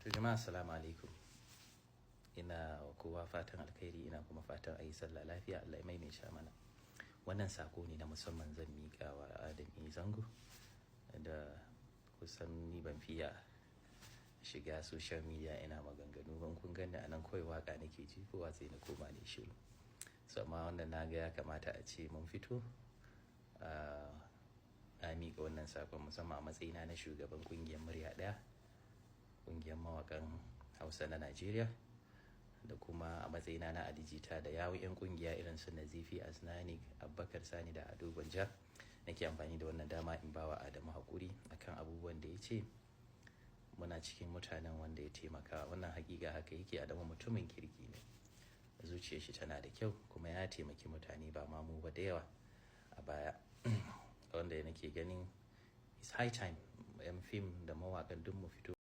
To jama'a assalamu alaikum. Ina wa kowa fatan alkhairi, ina kuma fatan a yi sallah lafiya. Allah ya maimaita mana. Wannan sako ne na musamman zan miƙa wa Adam Zango da kusan ni ban fiya shiga social media ina maganganu ban kun gani a nan kawai waka nake ji kowa sai na koma ne shiru. So amma wannan na ga ya kamata a ce mun fito a miƙa wannan sakon musamman a matsayina na shugaban ƙungiyar murya ɗaya, ƙungiyar mawaƙan Hausa na Najeriya, da kuma a matsayina na adijita da yawo 'yan ƙungiya irin su Nazifi Asnani, Abubakar Sani da Ado Gwanja. Nake amfani da wannan dama in bawa Adamu haƙuri akan abubuwan da ya ce. Muna cikin mutanen wanda ya taimaka, wannan hakika haka yake. Adamu mutumin kirki ne, zuciyar shi tana da kyau kuma ya taimaki mutane ba ma mu ba da yawa a baya. Wanda nake ganin it's high time 'yan fim da mawaƙan duk mu fito